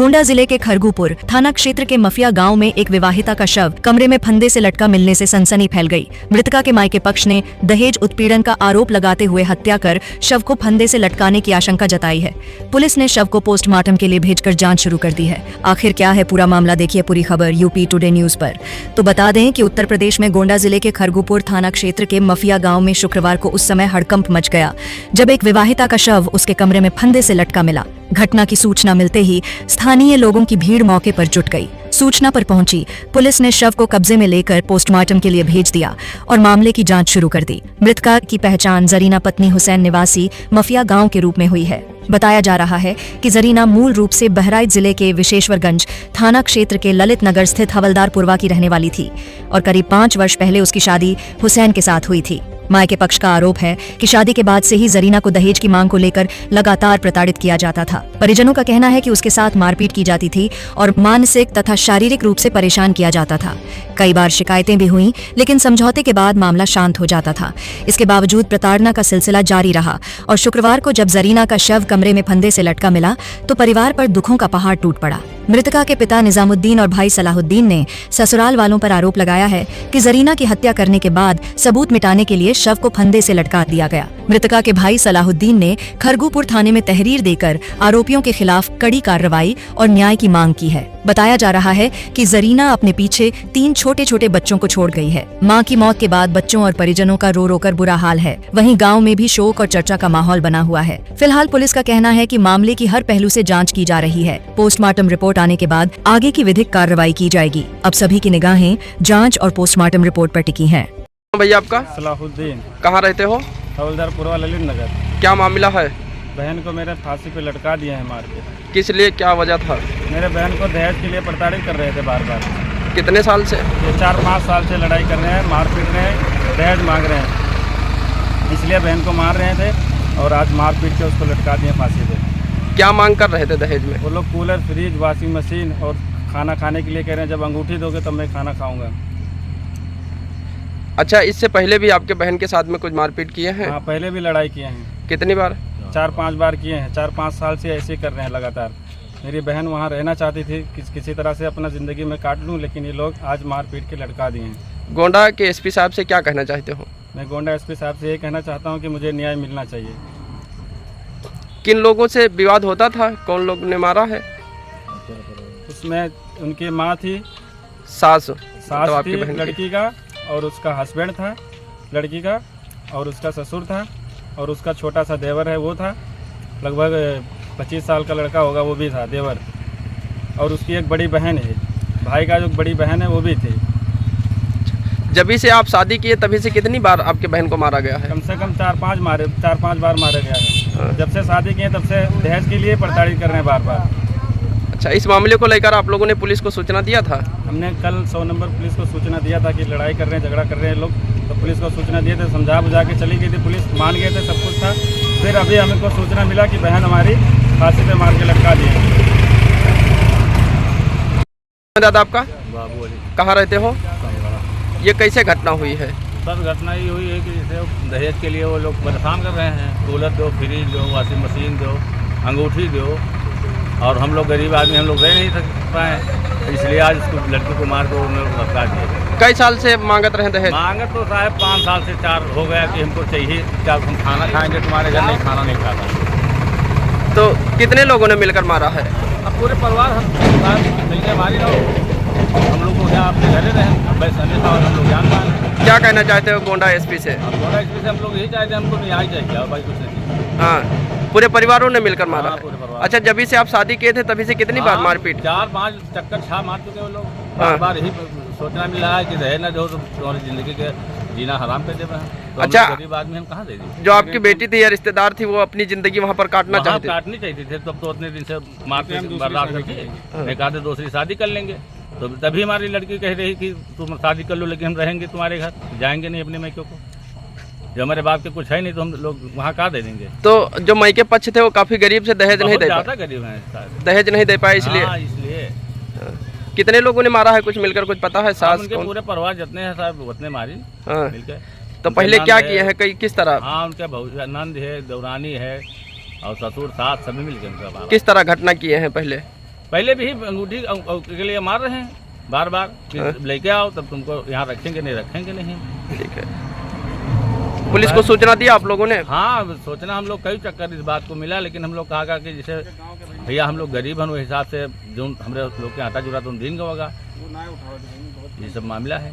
गोंडा जिले के खरगूपुर थाना क्षेत्र के मफिया गांव में एक विवाहिता का शव कमरे में फंदे से लटका मिलने से सनसनी फैल गई। मृतका के मायके पक्ष ने दहेज उत्पीड़न का आरोप लगाते हुए हत्या कर शव को फंदे से लटकाने की आशंका जताई है। पुलिस ने शव को पोस्टमार्टम के लिए भेजकर जांच शुरू कर दी है। आखिर क्या है पूरा मामला, देखिए पूरी खबर यूपी टुडे न्यूज पर। तो बता दें कि उत्तर प्रदेश में गोंडा जिले के खरगूपुर थाना क्षेत्र के मफिया गाँव में शुक्रवार को उस समय हड़कंप मच गया जब एक विवाहिता का शव उसके कमरे में फंदे से लटका मिला। घटना की सूचना मिलते ही स्थानीय लोगों की भीड़ मौके पर जुट गई। सूचना पर पहुंची पुलिस ने शव को कब्जे में लेकर पोस्टमार्टम के लिए भेज दिया और मामले की जांच शुरू कर दी। मृतका की पहचान जरीना पत्नी हुसैन निवासी मफिया गांव के रूप में हुई है। बताया जा रहा है कि जरीना मूल रूप से बहराइच जिले के विशेश्वरगंज थाना क्षेत्र के ललित नगर स्थित हवलदारपुरवा की रहने वाली थी और करीब 5 वर्ष पहले उसकी शादी हुसैन के साथ हुई थी। मायके पक्ष का आरोप है कि शादी के बाद से ही जरीना को दहेज की मांग को लेकर लगातार प्रताड़ित किया जाता था। परिजनों का कहना है कि उसके साथ मारपीट की जाती थी और मानसिक तथा शारीरिक रूप से परेशान किया जाता था। कई बार शिकायतें भी हुई, लेकिन समझौते के बाद मामला शांत हो जाता था। इसके बावजूद प्रताड़ना का सिलसिला जारी रहा और शुक्रवार को जब जरीना का शव कमरे में फंदे से लटका मिला तो परिवार पर दुखों का पहाड़ टूट पड़ा। मृतका के पिता निजामुद्दीन और भाई सलाहुद्दीन ने ससुराल वालों पर आरोप लगाया है कि जरीना की हत्या करने के बाद सबूत मिटाने के लिए शव को फंदे से लटका दिया गया। मृतका के भाई सलाहुद्दीन ने खरगूपुर थाने में तहरीर देकर आरोपियों के खिलाफ कड़ी कार्रवाई और न्याय की मांग की है। बताया जा रहा है कि जरीना अपने पीछे 3 छोटे छोटे बच्चों को छोड़ गई है। मां की मौत के बाद बच्चों और परिजनों का रो रो कर बुरा हाल है। वहीं गांव में भी शोक और चर्चा का माहौल बना हुआ है। फिलहाल पुलिस का कहना है कि मामले की हर पहलू से जांच की जा रही है। पोस्टमार्टम रिपोर्ट आने के बाद आगे की विधिक कार्रवाई की जाएगी। अब सभी की निगाहें जांच और पोस्टमार्टम रिपोर्ट पर टिकी हैं। भैया आपका? सलाहुद्दीन। कहाँ रहते हो? हवलदारपुरवा ललित नगर। क्या मामला है? बहन को मेरे फांसी पे लटका दिया है मार के। किस लिए, क्या वजह था? मेरे बहन को दहेज के लिए प्रताड़ित कर रहे थे बार बार। कितने साल से? ये 4-5 साल से लड़ाई कर रहे हैं, मार पीट रहे हैं, दहेज मांग रहे हैं, इसलिए बहन को मार रहे थे और आज मार पीट के उसको लटका दिए फांसी पे। क्या मांग कर रहे थे दहेज में? वो लोग कूलर, फ्रिज, वॉशिंग मशीन और खाना खाने के लिए कह रहे हैं। जब अंगूठी दोगे तब मैं खाना खाऊंगा। अच्छा, इससे पहले भी आपके बहन के साथ में कुछ मारपीट किए हैं? हाँ, पहले भी लड़ाई किए हैं। कितनी बार? 4-5 बार किए हैं। 4-5 साल से ऐसे कर रहे हैं लगातार। मेरी बहन वहाँ रहना चाहती थी, किसी तरह से अपना ज़िंदगी में काट लूँ, लेकिन ये लोग आज मार पीट के लटका दिए हैं। गोंडा के एसपी साहब से क्या कहना चाहते हो? मैं गोंडा एसपी साहब से ये कहना चाहता हूँ कि मुझे न्याय मिलना चाहिए। किन लोगों से विवाद होता था? कौन लोग ने मारा है? उसमें उनकी माँ थी, सास थी लड़की का, और उसका हस्बैंड था लड़की का, और उसका ससुर था, और उसका छोटा सा देवर है वो था, लगभग 25 साल का लड़का होगा वो भी था देवर, और उसकी एक बड़ी बहन है, भाई का जो बड़ी बहन है वो भी थी। जब से आप शादी किए तभी से कितनी बार आपके बहन को मारा गया है? कम से कम 4-5 बार मारा गया है। जब से शादी किए तब से दहेज के लिए प्रताड़ित कर रहे हैं बार बार। अच्छा, इस मामले को लेकर आप लोगों ने पुलिस को सूचना दिया था? हमने कल 100 नंबर पुलिस को सूचना दिया था कि लड़ाई कर रहे हैं, झगड़ा कर रहे हैं लोग, तो पुलिस को सूचना दिए थे, समझा बुझा के चली गई थी पुलिस, मान गए थे, सब कुछ था। फिर अभी हमको सूचना मिला कि बहन हमारी फांसी पे मार के लटका दी है। दादा आपका? बाबू अली। कहाँ रहते हो? ये कैसे घटना हुई है? सर घटना ये हुई है कि जैसे दहेज के लिए वो लोग परेशान कर रहे हैं, कूलर दो, फ्रिज दो, वॉशिंग मशीन दो, अंगूठी दो, और हम लोग गरीब आदमी, हम लोग रह नहीं पाए, इसलिए आज उसको लड़की को मार को लटका दिए। कई साल से मांगत रहे दहेज? मांगत तो साहब 5 साल से 4 हो गया कि हमको चाहिए, क्या हम खाना खाएंगे, तुम्हारे घर नहीं खाना नहीं खाता। तो कितने लोगों ने मिलकर मारा है? अब पूरे परिवार हम मारी रहो, हम लोग को यहाँ अपने घरे रहें, बस हम लोग जान पाए। क्या कहना चाहते हो गोंडा एसपी से? गोंडा एसपी से हम लोग यही चाहते हैं, हमको न्याय चाहिए और भाई कुछ नहीं। हाँ, पूरे परिवारों ने मिलकर मारा है? पूरे परिवार। अच्छा, जब से आप शादी किए थे तभी से कितनी बार मारपीट? 4-5 चक्कर छा मार चुके वो लोग। बार बार यही सोचना मिल रहा है कि रहे ना जो तुम्हारी जिंदगी के जीना हराम कर दे रहे हैं। तो अच्छा, गरीब आदमी हम कहाँ दे दें? जो आपकी बेटी थी या रिश्तेदार थी वो अपनी जिंदगी वहाँ पर काटना चाहती थी? काटनी चाहिए थी, तब तो उतने दिन से मारते बर्दाश्त करके एक आधे दूसरी शादी कर लेंगे। तो तभी हमारी लड़की कह रही कि तुम शादी कर लो, लेकिन हम रहेंगे तुम्हारे घर, जाएंगे नहीं अपने मैके को। जो हमारे बाप के कुछ है नहीं तो हम लोग वहाँ कहाँ दे देंगे? तो जो मैके पक्ष थे वो काफी गरीब से दहेज नहीं दे पाए? गरीब हैं, दहेज नहीं दे पाए इसलिए? इसलिए। कितने लोगों ने मारा है, कुछ मिलकर कुछ पता है? सास उनके पूरे परिवार जितने हैं साहब उतने मारी मिलकर। तो पहले क्या किए हैं, कई किस तरह? हाँ, उनके नंद है, दौरानी है, और ससुर सास सभी मिलकर। किस तरह घटना किए हैं? पहले भी अंगूठी के लिए मार रहे हैं बार बार कि लेके आओ तब तुमको यहाँ रखेंगे नहीं। ठीक है, पुलिस को सूचना दी आप लोगों ने? हाँ, सोचना हम लोग कई चक्कर इस बात को मिला, लेकिन हम लोग कहा कि जैसे भैया हम लोग गरीब हैं उस हिसाब से जो हमारे लोग के आटा जुड़ा तो दिन का होगा, ये सब मामला है।